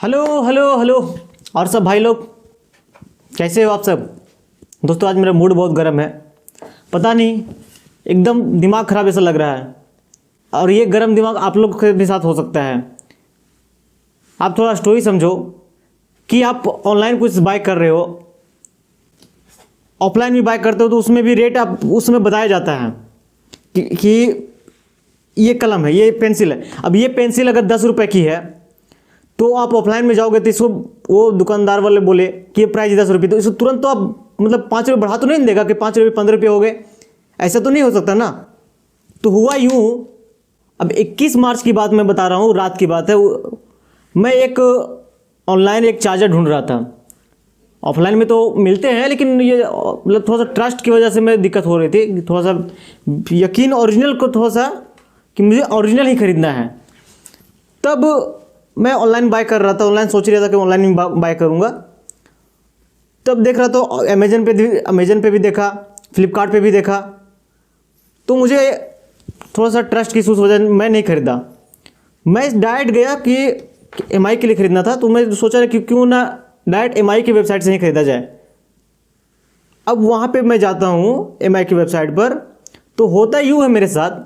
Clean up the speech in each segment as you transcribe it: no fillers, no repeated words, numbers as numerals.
Hello hello hello. और सब भाई लोग कैसे हो आप सब? दोस्तों आज मेरा मूड बहुत गर्म है, पता नहीं एकदम दिमाग ख़राब ऐसा लग रहा है। और ये गर्म दिमाग आप लोग के भी साथ हो सकता है। आप थोड़ा स्टोरी समझो कि आप ऑनलाइन कुछ बाय कर रहे हो, ऑफलाइन भी बाय करते हो तो उसमें भी रेट आप उसमें बताया जाता है कि ये कलम है, ये पेंसिल है। अब ये पेंसिल अगर 10 रुपये की है तो आप ऑफलाइन में जाओगे तो इसको वो दुकानदार वाले बोले कि ये प्राइस 10 रुपये, तो इसको तुरंत तो आप मतलब 5 रुपये बढ़ा तो नहीं देगा कि 5 रुपये 15 रुपये हो गए, ऐसा तो नहीं हो सकता ना। तो हुआ यूँ, अब 21 मार्च की बात मैं बता रहा हूँ, रात की बात है। मैं एक ऑनलाइन एक चार्जर ढूंढ रहा था। ऑफलाइन में तो मिलते हैं लेकिन ये मतलब थोड़ा सा ट्रस्ट की वजह से मैं दिक्कत हो रही थी, थोड़ा सा यकीन ओरिजिनल को थोड़ा सा कि मुझे ओरिजिनल ही खरीदना है। तब मैं ऑनलाइन बाय कर रहा था, ऑनलाइन सोच रहा था कि ऑनलाइन बाय करूँगा। तब देख रहा तो अमेजन पे भी देखा, फ्लिपकार्ट पे भी देखा, तो मुझे थोड़ा सा ट्रस्ट की वजह मैं नहीं खरीदा। मैं डायरेक्ट गया कि एमआई के लिए ख़रीदना था, तो मैं सोचा कि क्यों ना डायरेक्ट एमआई की वेबसाइट से ही ख़रीदा जाए। अब वहाँ पे मैं जाता हूँ एमआई की वेबसाइट पर, तो होता यूँ है मेरे साथ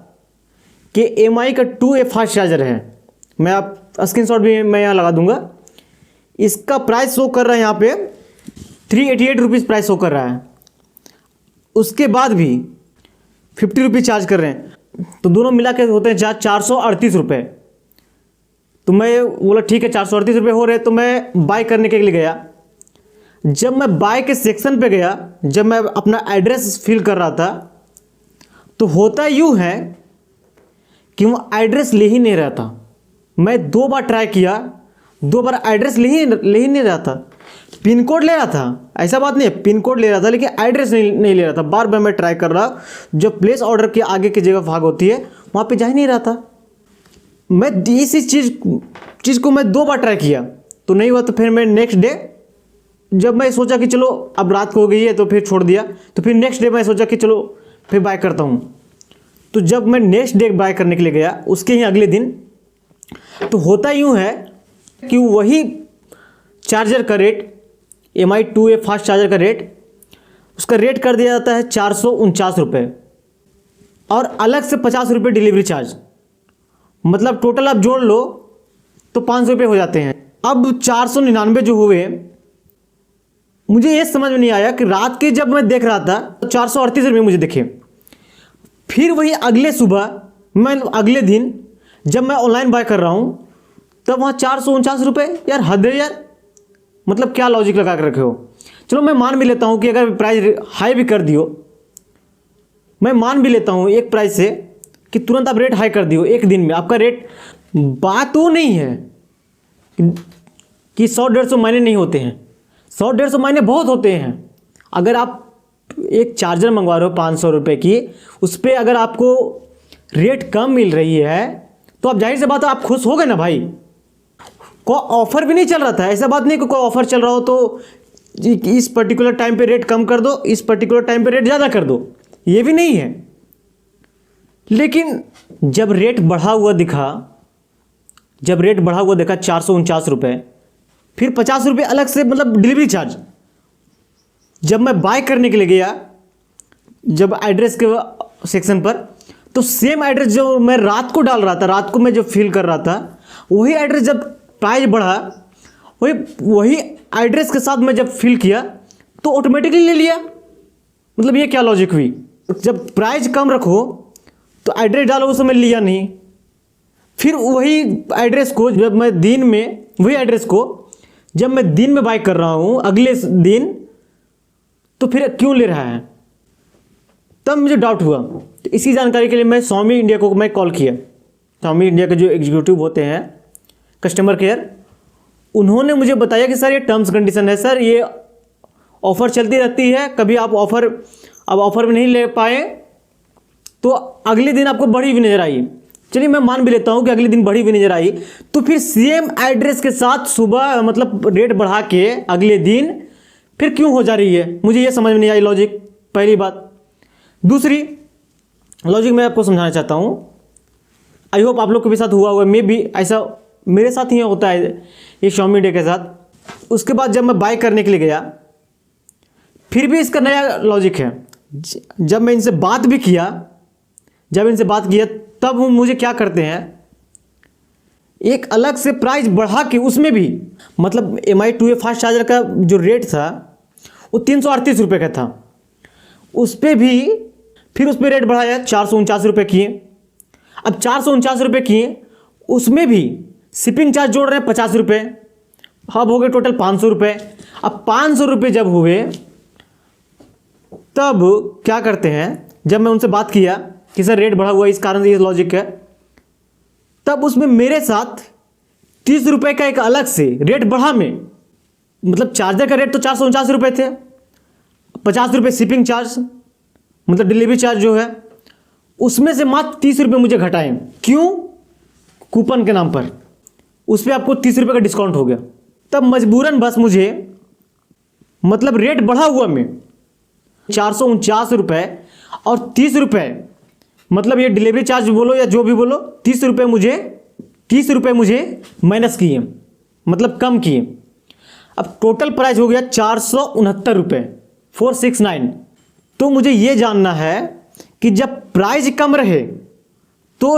कि एमआई का 2A फास्ट चार्जर है। मैं आप स्क्रीनशॉट भी मैं यहाँ लगा दूंगा। इसका प्राइस शो कर रहा है यहाँ पे 388 रुपीज़ प्राइस शो कर रहा है। उसके बाद भी 50 रुपीज़ चार्ज कर रहे हैं, तो दोनों मिला के होते हैं 438 रुपये। तो मैं बोला ठीक है 438 रुपये हो रहे, तो मैं बाय करने के लिए गया। जब मैं बाय के सेक्शन पे गया, जब मैं अपना एड्रेस फिल कर रहा था, तो होता यूँ है कि वो एड्रेस ले ही नहीं रहा था। मैं 2 बार ट्राई किया, 2 बार एड्रेस ले ही नहीं रहा था। पिन कोड ले रहा था, ऐसा बात नहीं है, पिन कोड ले रहा था लेकिन एड्रेस नहीं ले रहा था। बार बार मैं ट्राई कर रहा, जो प्लेस ऑर्डर के आगे की जगह भाग होती है वहाँ पे जा ही नहीं रहा था। मैं इसी चीज़ को मैं 2 बार ट्राई किया तो नहीं हुआ। तो फिर मैं नेक्स्ट डे जब मैं सोचा कि चलो अब रात को हो गई है तो फिर छोड़ दिया। तो फिर नेक्स्ट डे मैं सोचा कि चलो फिर बाय करता हूँ। तो जब मैं नेक्स्ट डे बाय करने के लिए गया, उसके ही अगले दिन, तो होता यूँ है कि वही चार्जर का rate, MI 2A fast charger का रेट, उसका रेट कर दिया जाता है 449 रुपये और अलग से 50 रुपये डिलीवरी चार्ज। मतलब टोटल आप जोड़ लो तो 500 रुपये हो जाते हैं। अब 499 जो हुए, मुझे ये समझ में नहीं आया कि रात के जब मैं देख रहा था तो 438 रुपये मुझे दिखे। फिर वही अगले सुबह मैं अगले दिन जब मैं ऑनलाइन बाय कर रहा हूँ तब वहाँ 449 रुपये। यार हद है यार, मतलब क्या लॉजिक लगा कर रखे हो। चलो मैं मान भी लेता हूँ कि अगर प्राइस हाई भी कर दियो, मैं मान भी लेता हूँ एक प्राइस से कि तुरंत आप रेट हाई कर दियो एक दिन में, आपका रेट, बात वो नहीं है कि 100-150 महीने नहीं होते हैं, 100-150 महीने बहुत होते हैं। अगर आप एक चार्जर मंगवा रहे हो 500 रुपये की, उस पर अगर आपको रेट कम मिल रही है तो आप जाहिर सी बात है आप खुश हो गए ना भाई। कोई ऑफर भी नहीं चल रहा था, ऐसा बात नहीं कि कोई ऑफर चल रहा हो तो इस पर्टिकुलर टाइम पे रेट कम कर दो, इस पर्टिकुलर टाइम पे रेट ज़्यादा कर दो, ये भी नहीं है। लेकिन जब रेट बढ़ा हुआ देखा 449 रुपये, फिर 50 रुपये अलग से मतलब डिलीवरी चार्ज। जब मैं बाय करने के लिए गया, जब एड्रेस के सेक्शन पर, तो सेम एड्रेस जो मैं रात को डाल रहा था, रात को मैं जो फिल कर रहा था, वही एड्रेस जब प्राइस बढ़ा, वही एड्रेस के साथ मैं जब फिल किया तो ऑटोमेटिकली ले लिया। मतलब ये क्या लॉजिक हुई? जब प्राइस कम रखो तो एड्रेस डालो, उस समय लिया नहीं। फिर वही एड्रेस को जब मैं दिन में, वही एड्रेस को जब मैं दिन में बाय कर रहा हूँ अगले दिन, तो फिर क्यों ले रहा है? तब मुझे डाउट हुआ। तो इसी जानकारी के लिए मैं स्वामी इंडिया को मैं कॉल किया। स्वामी इंडिया के जो एग्जीक्यूटिव होते हैं कस्टमर केयर, उन्होंने मुझे बताया कि सर ये टर्म्स कंडीशन है सर, ये ऑफ़र चलती रहती है, कभी आप ऑफ़र में नहीं ले पाए तो अगले दिन आपको बढ़ी हुई नज़र आई। चलिए मैं मान भी लेता हूँ कि अगले दिन बढ़ी हुई नज़र आई, तो फिर सेम एड्रेस के साथ सुबह मतलब रेट बढ़ा के अगले दिन फिर क्यों हो जा रही है? मुझे ये समझ में नहीं आई लॉजिक, पहली बात। दूसरी लॉजिक मैं आपको समझाना चाहता हूँ, आई होप आप लोग के भी साथ हुआ होगा, मैं भी ऐसा मेरे साथ ही होता है ये Xiaomi India के साथ। उसके बाद जब मैं बाय करने के लिए गया, फिर भी इसका नया लॉजिक है। जब मैं इनसे बात भी किया, तब वो मुझे क्या करते हैं, एक अलग से प्राइस बढ़ा के उसमें भी, मतलब MI 2A फास्ट चार्जर का जो रेट था वो 338 रुपये का था, उस पर भी फिर उस पर रेट बढ़ाया 449 रुपये किए। अब 449 रुपये किए, उसमें भी शिपिंग चार्ज जोड़ रहे हैं 50 रुपये, अब हो गए टोटल 500 रुपये। अब 500 रुपये जब हुए, तब क्या करते हैं, जब मैं उनसे बात किया कि सर रेट बढ़ा हुआ इस कारण से, ये लॉजिक है, तब उसमें मेरे साथ 30 रुपये का एक अलग से रेट बढ़ा में, मतलब चार्जर का रेट तो 449 रुपये थे, 50 रुपये शिपिंग चार्ज मतलब डिलीवरी चार्ज जो है, उसमें से मात्र 30 रुपये मुझे घटाएं। क्यों? कूपन के नाम पर उस पर आपको 30 रुपये का डिस्काउंट हो गया। तब मजबूरन बस मुझे, मतलब रेट बढ़ा हुआ में 449 रुपये और 30 रुपये, मतलब ये डिलीवरी चार्ज बोलो या जो भी बोलो, 30 रुपये मुझे माइनस किए, मतलब कम किए। अब टोटल प्राइस हो गया 469 रुपये, 469। तो मुझे ये जानना है कि जब प्राइस कम रहे तो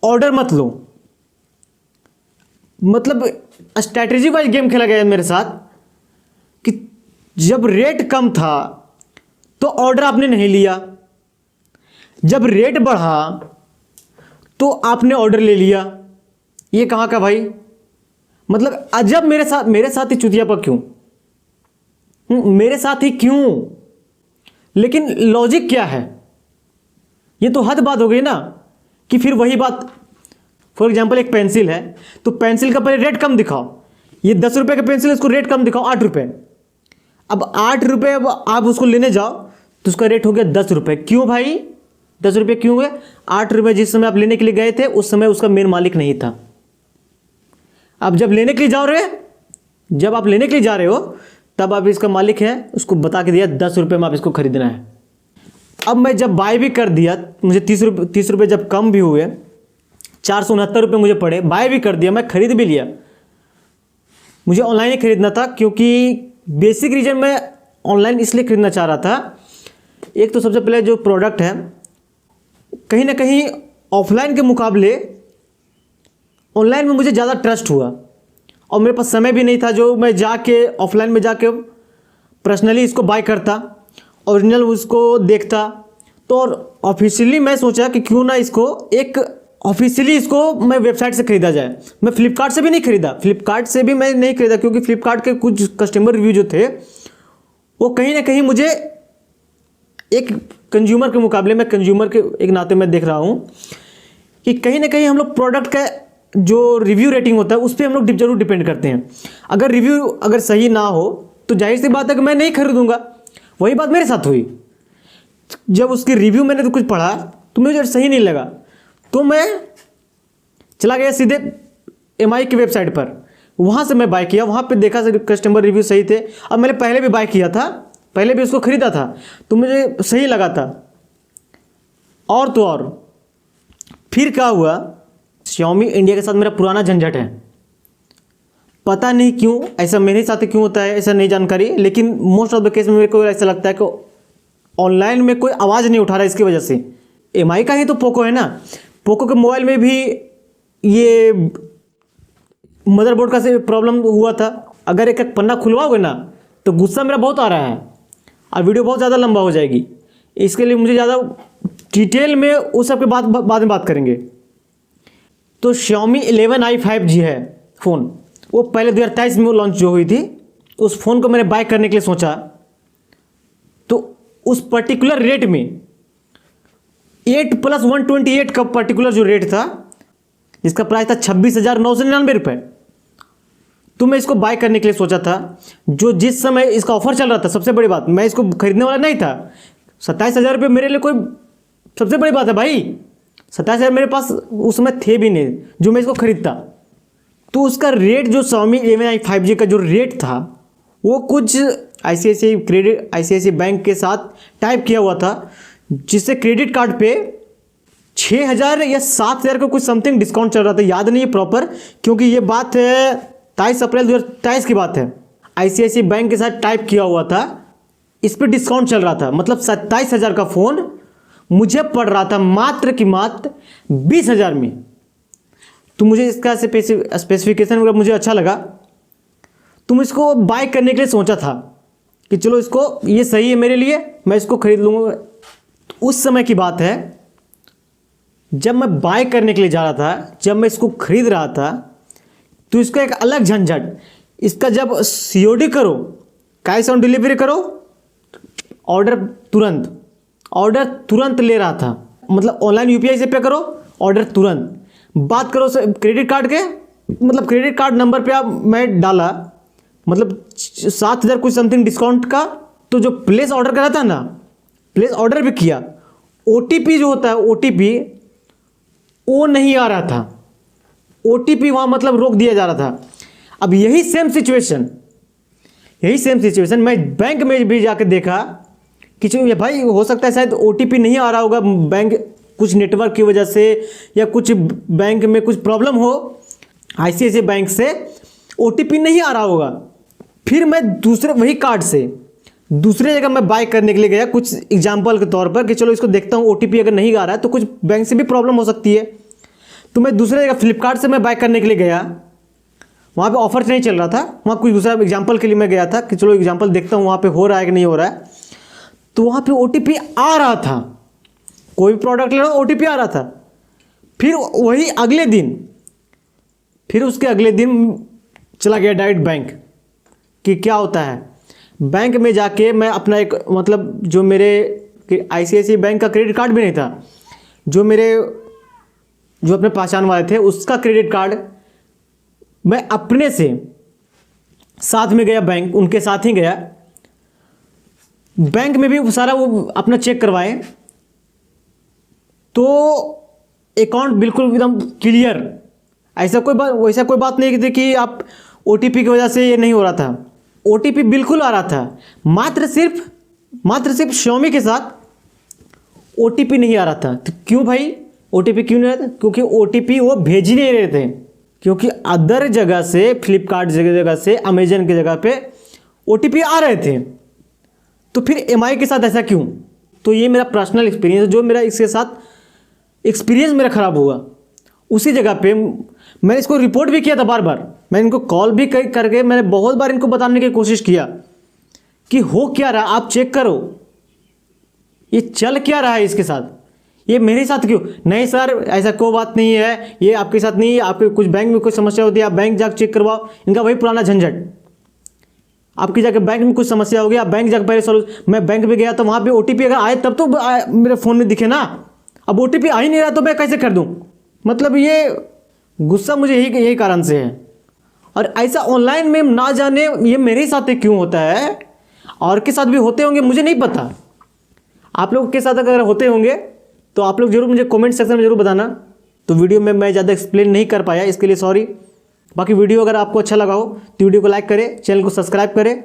ऑर्डर मत लो, मतलब स्ट्रैटेजी वाइज गेम खेला गया मेरे साथ कि जब रेट कम था तो ऑर्डर आपने नहीं लिया, जब रेट बढ़ा तो आपने ऑर्डर ले लिया। ये कहाँ का भाई, मतलब अजब मेरे साथ ही चुतियापा क्यों, मेरे साथ ही क्यों? लेकिन लॉजिक क्या है? ये तो हद बात हो गई ना कि फिर वही बात, फॉर एग्जांपल एक पेंसिल है तो पेंसिल का पहले रेट कम दिखाओ, ये 10 रुपये का पेंसिल है, इसको रेट कम दिखाओ 8 रुपये। अब 8 रुपये आप उसको लेने जाओ तो उसका रेट हो गया 10 रुपये। क्यों भाई 10 रुपये क्यों हुए? 8 रुपये जिस समय आप लेने के लिए गए थे उस समय उसका मेन मालिक नहीं था। अब जब लेने के लिए जा रहे हो तब आप इसका मालिक है, उसको बता के दिया 10 रुपये में आप इसको खरीदना है। अब मैं जब बाय भी कर दिया, मुझे 30 रुपये जब कम भी हुए, 469 रुपये मुझे पड़े, बाय भी कर दिया, मैं खरीद भी लिया। मुझे ऑनलाइन ही खरीदना था क्योंकि बेसिक रीजन मैं ऑनलाइन इसलिए खरीदना चाह रहा था, एक तो सबसे पहले जो प्रोडक्ट है कहीं ना कहीं ऑफलाइन के मुकाबले ऑनलाइन में मुझे ज़्यादा ट्रस्ट हुआ, और मेरे पास समय भी नहीं था जो मैं जाके ऑफलाइन में जाके पर्सनली इसको बाय करता, ओरिजिनल उसको देखता। तो और ऑफिशियली मैं सोचा कि क्यों ना इसको ऑफिशियली इसको मैं वेबसाइट से खरीदा जाए। मैं फ्लिपकार्ट से भी नहीं खरीदा, क्योंकि फ्लिपकार्ट के कुछ कस्टमर रिव्यू जो थे वो कहीं ना कहीं मुझे एक कंज्यूमर के मुकाबले, मैं कंज्यूमर के एक नाते मैं देख रहा हूँ कि कहीं ना कहीं हम लोग प्रोडक्ट का जो रिव्यू रेटिंग होता है उस पर हम लोग जरूर डिपेंड करते हैं। अगर रिव्यू अगर सही ना हो तो जाहिर सी बात है कि मैं नहीं खरीदूंगा। वही बात मेरे साथ हुई, जब उसके रिव्यू मैंने तो कुछ पढ़ा तो मुझे सही नहीं लगा, तो मैं चला गया सीधे MI की वेबसाइट पर, वहाँ से मैं बाय किया। वहाँ पे देखा कस्टमर रिव्यू सही थे। अब मैंने पहले भी बाय किया था, पहले भी उसको ख़रीदा था तो मुझे सही लगा था। और तो और फिर क्या हुआ, Xiaomi इंडिया के साथ मेरा पुराना झंझट है, पता नहीं क्यों ऐसा मेरे साथ क्यों होता है, ऐसा नहीं जानकारी, लेकिन मोस्ट ऑफ द केस में मेरे को ऐसा लगता है कि ऑनलाइन में कोई आवाज़ नहीं उठा रहा है। इसकी वजह से MI का ही तो पोको है ना, पोको के मोबाइल में भी ये मदरबोर्ड का से प्रॉब्लम हुआ था। अगर एक एक पन्ना खुलवाओगे ना तो गुस्सा मेरा बहुत आ रहा है और वीडियो बहुत ज़्यादा लंबा हो जाएगी, इसके लिए मुझे ज़्यादा डिटेल में उस सब के बाद में बात करेंगे। तो Xiaomi 11i 5G है फ़ोन, वो पहले 2023 में लॉन्च जो हुई थी। उस फ़ोन को मैंने बाय करने के लिए सोचा तो उस पर्टिकुलर रेट में 8+128 का पर्टिकुलर जो रेट था, जिसका प्राइस था 26,999 रुपये, तो मैं इसको बाय करने के लिए सोचा था। जो जिस समय इसका ऑफर चल रहा था, सबसे बड़ी बात मैं इसको खरीदने वाला नहीं था। 27,000 रुपये मेरे लिए कोई सबसे बड़ी बात है भाई, 27,000 मेरे पास उस समय थे भी नहीं जो मैं इसको खरीदता। तो उसका रेट जो Xiaomi 11i 5G का जो रेट था वो कुछ ICICI बैंक के साथ टाइप किया हुआ था, जिससे क्रेडिट कार्ड पे 6,000 या 7,000 का कुछ समथिंग डिस्काउंट चल रहा था, याद नहीं है प्रॉपर, क्योंकि ये बात है 23 अप्रैल 2023 की बात है। ICICI बैंक के साथ टाइप किया हुआ था, इस पर डिस्काउंट चल रहा था, मतलब 27,000 का फ़ोन मुझे पड़ रहा था मात्र की मात्र 20,000 में। तो मुझे इसका स्पेसिफिकेशन वगैरह मुझे अच्छा लगा, तो मैं इसको बाय करने के लिए सोचा था कि चलो इसको, ये सही है मेरे लिए, मैं इसको खरीद लूँगा। उस समय की बात है जब मैं बाय करने के लिए जा रहा था, जब मैं इसको खरीद रहा था, तो इसका एक अलग झंझट। इसका जब COD करो, कैश ऑन डिलीवरी करो, ऑर्डर तुरंत ले रहा था, मतलब ऑनलाइन UPI से पे करो, ऑर्डर तुरंत। बात करो क्रेडिट कार्ड के, मतलब क्रेडिट कार्ड नंबर पे मैं डाला, मतलब 7,000 कुछ समथिंग डिस्काउंट का, तो जो प्लेस ऑर्डर करा था ना, प्लेस ऑर्डर भी किया, OTP जो होता है OTP वो नहीं आ रहा था, OTP वहाँ मतलब रोक दिया जा रहा था। अब यही सेम सिचुएशन मैं बैंक में भी जाकर देखा कि चलो भाई हो सकता है शायद OTP नहीं आ रहा होगा, बैंक कुछ नेटवर्क की वजह से या कुछ बैंक में कुछ प्रॉब्लम हो, ICICI बैंक से OTP नहीं आ रहा होगा। फिर मैं वही कार्ड से दूसरे जगह मैं बाय करने के लिए गया, कुछ एग्जाम्पल के तौर पर कि चलो इसको देखता हूँ OTP अगर नहीं आ रहा है तो कुछ बैंक से भी प्रॉब्लम हो सकती है। तो मैं दूसरे जगह फ्लिपकार्ट से मैं बाय करने के लिए गया, वहाँ पे ऑफर नहीं चल रहा था, वहाँ कुछ दूसरा एग्जाम्पल के लिए मैं गया था कि चलो एग्जाम्पल देखता हूँ वहाँ पे हो रहा है कि नहीं हो रहा है। तो वहाँ पे OTP आ रहा था, कोई भी प्रोडक्ट ले लो OTP आ रहा था। फिर वही अगले दिन, फिर उसके अगले दिन चला गया डायरेक्ट बैंक। कि क्या होता है, बैंक में जाके मैं अपना एक, मतलब जो मेरे ICICI बैंक का क्रेडिट कार्ड भी नहीं था, जो अपने पहचान वाले थे उसका क्रेडिट कार्ड मैं अपने से साथ में गया, बैंक उनके साथ ही गया, बैंक में भी सारा वो अपना चेक करवाए, तो अकाउंट बिल्कुल एकदम क्लियर। वैसा कोई बात नहीं थी कि आप OTP की वजह से ये नहीं हो रहा था, OTP बिल्कुल आ रहा था, मात्र सिर्फ Xiaomi के साथ OTP नहीं आ रहा था। तो क्यों भाई OTP क्यों नहीं आ रहा था? क्योंकि OTP वो भेज ही नहीं रहे थे, क्योंकि अदर जगह से, फ्लिपकार्ट जगह से, अमेजन की जगह पे OTP आ रहे थे। तो फिर MI के साथ ऐसा क्यों? तो ये मेरा पर्सनल एक्सपीरियंस, जो मेरा इसके साथ एक्सपीरियंस मेरा ख़राब हुआ। उसी जगह पे मैंने इसको रिपोर्ट भी किया था, बार बार मैं इनको कॉल भी करके मैंने बहुत बार इनको बताने की कोशिश किया कि हो क्या रहा, आप चेक करो, ये चल क्या रहा है इसके साथ, ये मेरे साथ क्यों? नहीं सर ऐसा कोई बात नहीं है, ये आपके साथ नहीं है, आपके कुछ बैंक में कोई समस्या होती है, आप बैंक जाकर चेक करवाओ। इनका वही पुराना झंझट, आपकी जाकर बैंक में कुछ समस्या होगी, आप बैंक जाकर पहले सॉल्व। मैं बैंक में गया तो वहाँ पे OTP अगर आए तब तो मेरे फ़ोन में दिखे ना, अब OTP आ ही नहीं रहा तो मैं कैसे कर दूँ? मतलब ये गुस्सा मुझे यही कारण से है। और ऐसा ऑनलाइन में ना जाने ये मेरे साथ क्यों होता है, और के साथ भी होते होंगे मुझे नहीं पता, आप लोग के साथ अगर होते होंगे तो आप लोग जरूर मुझे कमेंट सेक्शन में जरूर बताना। तो वीडियो में मैं ज़्यादा एक्सप्लेन नहीं कर पाया, इसके लिए सॉरी। बाकी वीडियो अगर आपको अच्छा लगा हो तो वीडियो को लाइक करें, चैनल को सब्सक्राइब करें